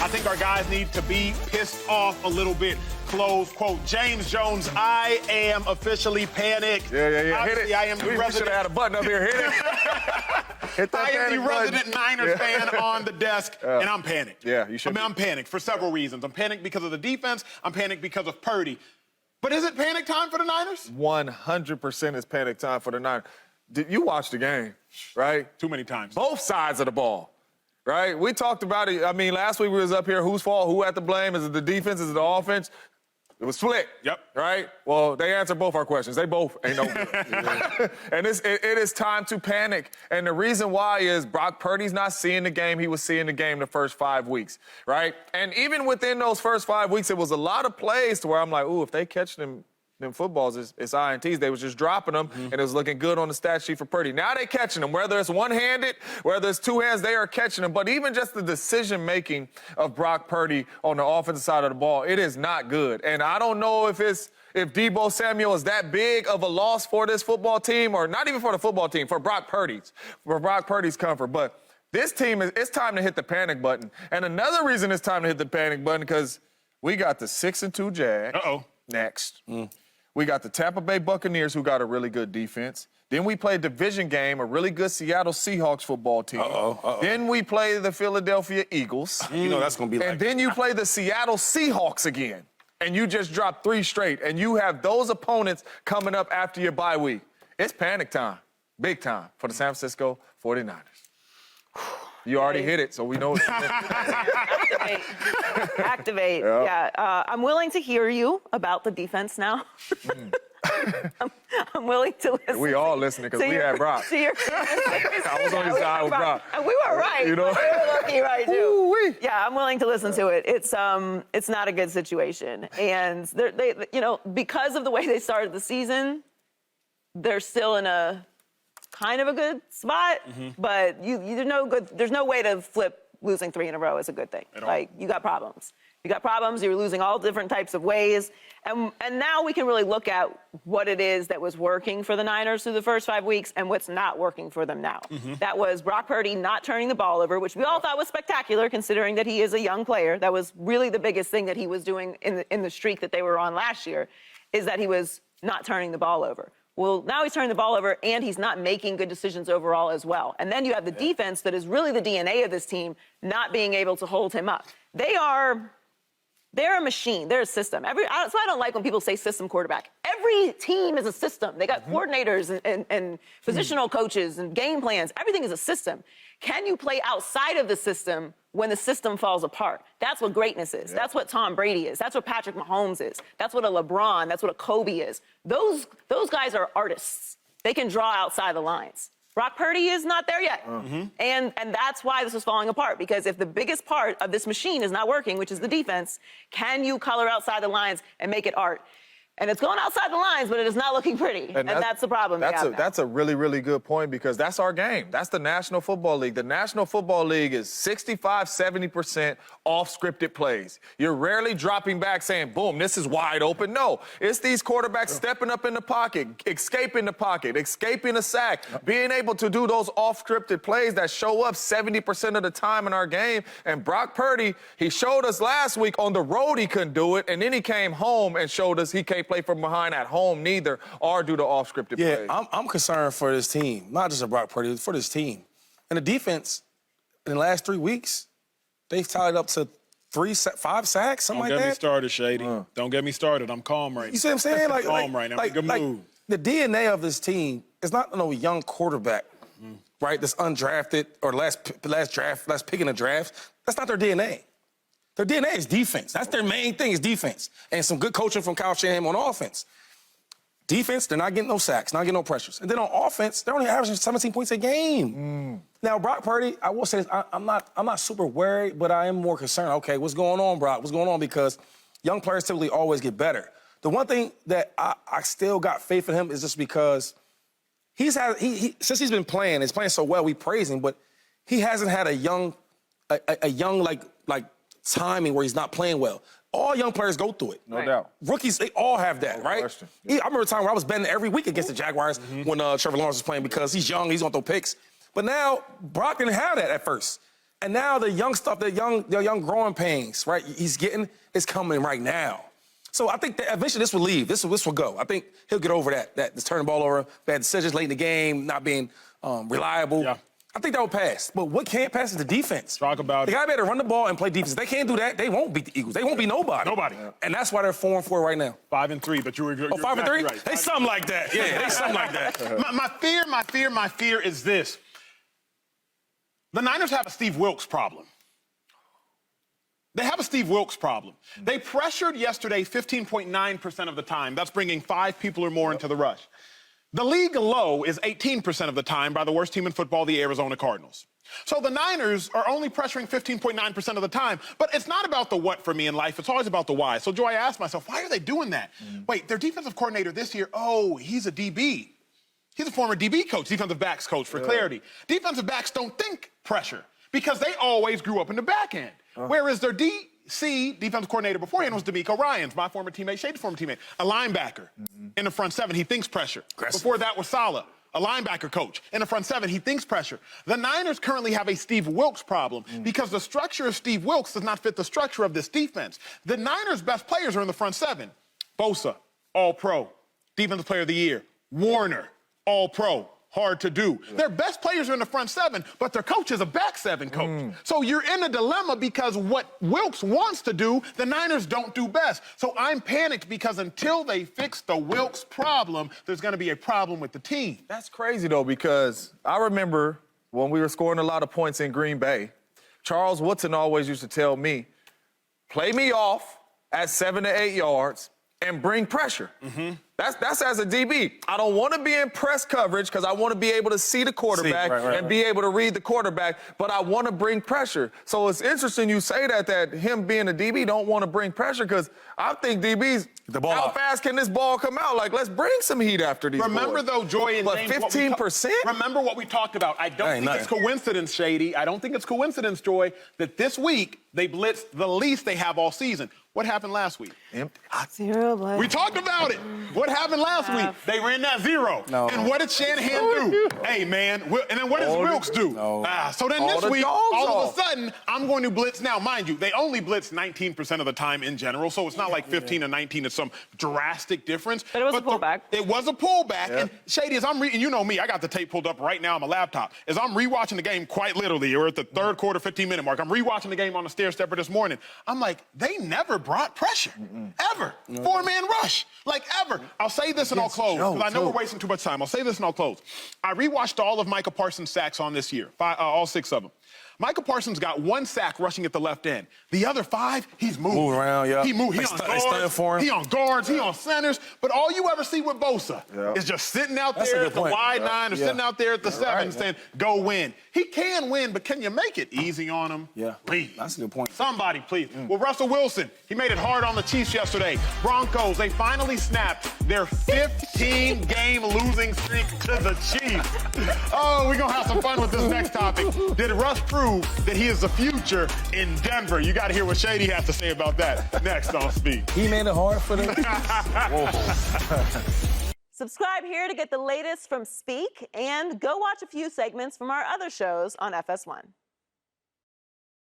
I think our guys need to be pissed off a little bit. Close quote. James Jones, I am officially panicked. Yeah. Hit Obviously, it. I am the We should resident. have had a button up here. Hit it. Hit that I am the panic button. resident Niners fan on the desk, and I'm panicked. Yeah, you should I'm panicked for several reasons. I'm panicked because of the defense. I'm panicked because of Purdy. But is it panic time for the Niners? 100% is panic time for the Niners. You watched the game, right? Too many times. Both sides of the ball, right? We talked about it. I mean, last week we was up here, whose fault, who had to blame? Is it the defense, is it the offense? It was split. Yep. Right? Well, they answered both our questions. They both ain't no good. And it is time to panic. And the reason why is Brock Purdy's not seeing the game he was seeing the game the first 5 weeks, right? And even within those first 5 weeks, it was a lot of plays to where I'm like, ooh, if they catch them footballs, it's INTs. They was just dropping them, and it was looking good on the stat sheet for Purdy. Now they catching them. Whether it's one-handed, whether it's two hands, they are catching them. But even just the decision-making of Brock Purdy on the offensive side of the ball, it is not good. And I don't know if Deebo Samuel is that big of a loss for this football team, or not even for the football team, for Brock Purdy's comfort. But this team, it's time to hit the panic button. And another reason it's time to hit the panic button, because we got the 6-2 Jags next. We got the Tampa Bay Buccaneers, who got a really good defense. Then we play a division game, a really good Seattle Seahawks football team. Then we play the Philadelphia Eagles. You know that's going to be like... And then you play the Seattle Seahawks again. And you just dropped 3 straight. And you have those opponents coming up after your bye week. It's panic time, big time, for the San Francisco 49ers. You already hit it, so we know it's Activate. Yeah. I'm willing to hear you about the defense now. I'm willing to listen. We all listening because we had Brock. I was on his side with Brock. And we were right. You know? We were lucky, right, too. Ooh-wee. Yeah, I'm willing to listen to it. It's not a good situation. And, because of the way they started the season, they're still in a kind of a good spot, but there's no way to flip losing 3 in a row is a good thing. Like, you got problems. You're losing all different types of ways. And now we can really look at what it is that was working for the Niners through the first 5 weeks and what's not working for them now. That was Brock Purdy not turning the ball over, which we all thought was spectacular considering that he is a young player. That was really the biggest thing that he was doing in the streak that they were on last year, is that he was not turning the ball over. Well, now he's turning the ball over, and he's not making good decisions overall as well. And then you have the defense that is really the DNA of this team not being able to hold him up. They're a machine. They're a system. So I don't like when people say system quarterback. Every team is a system. They got coordinators and positional coaches and game plans. Everything is a system. Can you play outside of the system when the system falls apart? That's what greatness is. That's what Tom Brady is. That's what Patrick Mahomes is. That's what a LeBron, that's what a Kobe is. Those guys are artists. They can draw outside the lines. Brock Purdy is not there yet. And that's why this is falling apart, because if the biggest part of this machine is not working, which is the defense, can you color outside the lines and make it art? And it's going outside the lines, but it is not looking pretty. And that's the problem. That's a really, really good point, because that's our game. That's the National Football League. The National Football League is 65, 70% off-scripted plays. You're rarely dropping back saying, boom, this is wide open. No, it's these quarterbacks stepping up in the pocket, escaping a sack, being able to do those off-scripted plays that show up 70% of the time in our game. And Brock Purdy, he showed us last week on the road he couldn't do it, and then he came home and showed us he can't play from behind at home neither, or do the off-scripted plays. I'm concerned for this team, not just a Brock Purdy, for this team. And the defense, in the last 3 weeks, they've tallied up to 5 sacks, something like that. Don't get me started, Shady. Don't get me started. I'm calm right now. You see what I'm saying? I'm calm right now. I'm in a good mood. The DNA of this team is not no young quarterback, right, that's undrafted or last pick in the draft. That's not their DNA. Their DNA is defense. That's their main thing, is defense. And some good coaching from Kyle Shanahan on offense. Defense, they're not getting no sacks, not getting no pressures. And then on offense, they're only averaging 17 points a game. Now, Brock Purdy, I will say this, I'm not super worried, but I am more concerned. Okay, what's going on, Brock? What's going on? Because young players typically always get better. The one thing that I still got faith in him is just because since he's been playing, he's playing so well, we praise him, but he hasn't had a young timing where he's not playing well. All young players go through it. No doubt. Rookies, they all have that, right? Question. I remember a time where I was betting every week against the Jaguars when Trevor Lawrence was playing, because he's young, he's gonna throw picks. But now, Brock didn't have that at first. And now the young stuff, the young growing pains, right? He's getting is coming right now. So I think that eventually this will leave. This will go. I think he'll get over that turning the ball over, bad decisions late in the game, not being reliable. Yeah. I think that will pass. But what can't pass is the defense. Talk about it. They got to be able to run the ball and play defense. If they can't do that, they won't beat the Eagles. They won't be nobody. Nobody. And that's why they're 4-4 right now. 5-3, but you're 5-3? exactly right. They something like that. Yeah, they something like that. My fear is this. The Niners have a Steve Wilks problem. They have a Steve Wilks problem. They pressured yesterday 15.9% of the time. That's bringing 5 people or more into the rush. The league low is 18% of the time by the worst team in football, the Arizona Cardinals. So the Niners are only pressuring 15.9% of the time, but it's not about the what for me in life. It's always about the why. So, Joy, I asked myself, why are they doing that? Wait, their defensive coordinator this year, he's a DB. He's a former DB coach, defensive backs coach, for clarity. Defensive backs don't think pressure because they always grew up in the back end. Whereas their DC, defensive coordinator beforehand, was DeMeco Ryans, my former teammate, Shady's former teammate, a linebacker in the front seven. He thinks pressure. Aggressive. Before that was Saleh, a linebacker coach in the front seven. He thinks pressure. The Niners currently have a Steve Wilks problem because the structure of Steve Wilks does not fit the structure of this defense. The Niners' best players are in the front seven. Bosa, All-Pro, Defensive Player of the Year. Warner, All-Pro. Hard to do. Their best players are in the front seven, but their coach is a back seven coach. So you're in a dilemma because what Wilks wants to do, the Niners don't do best. So I'm panicked because until they fix the Wilks problem, there's going to be a problem with the team. That's crazy, though, because I remember when we were scoring a lot of points in Green Bay, Charles Woodson always used to tell me, play me off at 7 to 8 yards and bring pressure. That's as a DB. I don't want to be in press coverage because I want to be able to see the quarterback and be able to read the quarterback, but I want to bring pressure. So it's interesting you say that him being a DB don't want to bring pressure because I think DBs, how fast can this ball come out? Like, let's bring some heat after these Remember, boys. though, Joy and But James, 15%? Remember what we talked about. I don't think it's coincidence, Shady. I don't think it's coincidence, Joy, that this week they blitzed the least they have all season. What happened last week? Empty. 0 blitz. We talked about it. What happened last week? They ran that 0. And what did Shanahan do? Hey, man. And then what does Wilks do? So then this week, all of a sudden, I'm going to blitz. Now, mind you, they only blitz 19% of the time in general, so it's not like 15 to 19 is some drastic difference. But it was a pullback. It was a pullback. And Shady, as I'm reading, you know me, I got the tape pulled up right now on my laptop. As I'm rewatching the game, quite literally, we're at the third quarter, 15-minute mark. I'm rewatching the game on the stair stepper this morning. I'm like, they never brought pressure. Ever. 4-man rush. Like, ever. I'll say this and I'll close, because I know we're wasting too much time. I'll say this and I'll close. I rewatched all of Micah Parsons' sacks on this year, all 6 of them. Micah Parsons got 1 sack rushing at the left end. The other 5, he's moving. Moving around, yeah. He moved. He on guards. He on guards. He on centers. But all you ever see with Bosa is just sitting out there at the wide 9 or sitting out there at the 7 saying, go win. He can win, but can you make it easy on him? Please. That's a good point. Somebody, please. Well, Russell Wilson, he made it hard on the Chiefs yesterday. Broncos, they finally snapped their 15-game losing streak to the Chiefs. Oh, we're going to have some fun with this next topic. Did Russ prove that he is the future in Denver? You got to hear what Shady has to say about that next on Speed. He made it hard for them. Subscribe here to get the latest from Speak and go watch a few segments from our other shows on FS1.